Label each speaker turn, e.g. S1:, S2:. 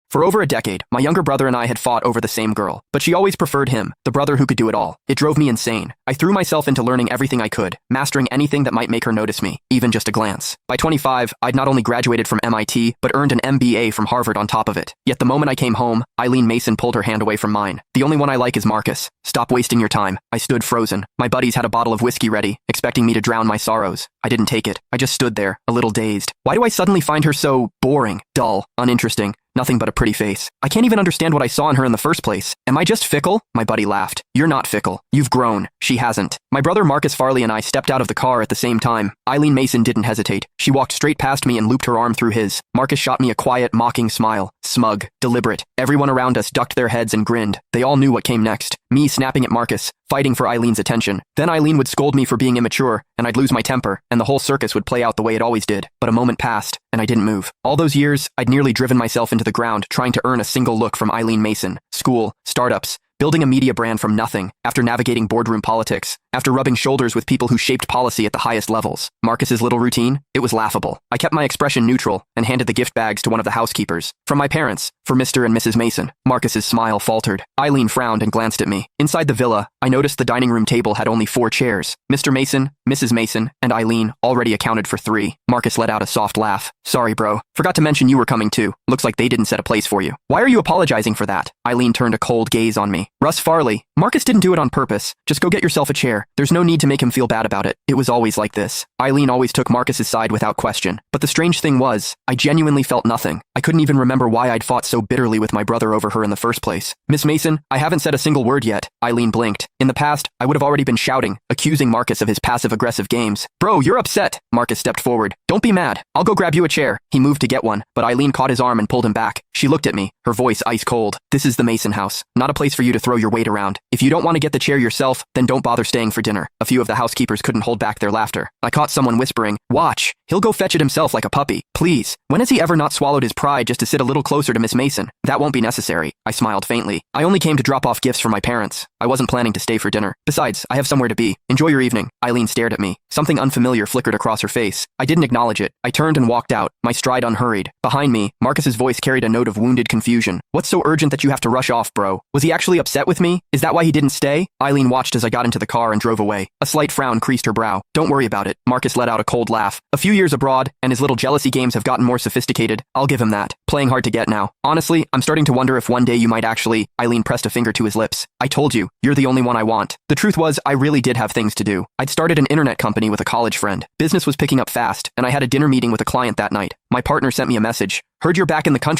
S1: For over a decade, my younger brother and I had fought over the same girl, but she always preferred him, the brother who could do it all. It drove me insane. I threw myself into learning everything I could, mastering anything that might make her notice me, even just a glance. By 25, I'd not only graduated from MIT, but earned an MBA from Harvard on top of it. Yet the moment I came home, Eileen Mason pulled her hand away from mine. The only one I like is Marcus. Stop wasting your time. I stood frozen. My buddies had a bottle of whiskey ready, expecting me to drown my sorrows. I didn't take it. I just stood there, a little dazed. Why do I suddenly find her so boring, dull, uninteresting? Nothing but a pretty face. I can't even understand what I saw in her in the first place. Am I just fickle? My buddy laughed. You're not fickle. You've grown. She hasn't. My brother Marcus Farley and I stepped out of the car at the same time. Eileen Mason didn't hesitate. She walked straight past me and looped her arm through his. Marcus shot me a quiet, mocking smile. Smug. Deliberate. Everyone around us ducked their heads and grinned. They all knew what came next. Me snapping at Marcus, fighting for Eileen's attention. Then Eileen would scold me for being immature, and I'd lose my temper, and the whole circus would play out the way it always did. But a moment passed, and I didn't move. All those years, I'd nearly driven myself into the ground trying to earn a single look from Eileen Mason. School, startups, building a media brand from nothing, after navigating boardroom politics, after rubbing shoulders with people who shaped policy at the highest levels. Marcus's little routine? It was laughable. I kept my expression neutral and handed the gift bags to one of the housekeepers. From my parents, for Mr. and Mrs. Mason. Marcus's smile faltered. Eileen frowned and glanced at me. Inside the villa, I noticed the dining room table had only 4 chairs. Mr. Mason, Mrs. Mason, and Eileen already accounted for 3. Marcus let out a soft laugh. Sorry, bro. Forgot to mention you were coming too. Looks like they didn't set a place for you. Why are you apologizing for that? Eileen turned a cold gaze on me. Russ Farley. Marcus didn't do it on purpose. Just go get yourself a chair. There's no need to make him feel bad about it. It was always like this. Eileen always took Marcus's side without question. But the strange thing was, I genuinely felt nothing. I couldn't even remember why I'd fought so bitterly with my brother over her in the first place. Miss Mason, I haven't said a single word yet. Eileen blinked. In the past, I would have already been shouting, accusing Marcus of his passive-aggressive games. Bro, you're upset. Marcus stepped forward. Don't be mad. I'll go grab you a chair. He moved to get one, but Eileen caught his arm and pulled him back. She looked at me, her voice ice cold. This is the Mason house, not a place for you to throw your weight around. If you don't want to get the chair yourself, then don't bother staying for dinner. A few of the housekeepers couldn't hold back their laughter. I caught someone whispering, watch, he'll go fetch it himself like a puppy. Please, when has he ever not swallowed his pride just to sit a little closer to Miss Mason? That won't be necessary. I smiled faintly. I only came to drop off gifts for my parents. I wasn't planning to stay for dinner. Besides, I have somewhere to be. Enjoy your evening. Eileen stared at me. Something unfamiliar flickered across her face. I didn't acknowledge it. I turned and walked out, my stride unhurried. Behind me, Marcus's voice carried a note of wounded confusion. What's so urgent that you have to rush off, bro? Was he actually upset with me? Is that why he didn't stay? Eileen watched as I got into the car and drove away. A slight frown creased her brow. Don't worry about it. Marcus let out a cold laugh. A few years abroad, and his little jealousy games have gotten more sophisticated. I'll give him that. Playing hard to get now. Honestly, I'm starting to wonder if one day you might actually... Eileen pressed a finger to his lips. I told you, you're the only one I want. The truth was, I really did have things to do. I'd started an internet company with a college friend. Business was picking up fast, and I had a dinner meeting with a client that night. My partner sent me a message. Heard you're back in the country.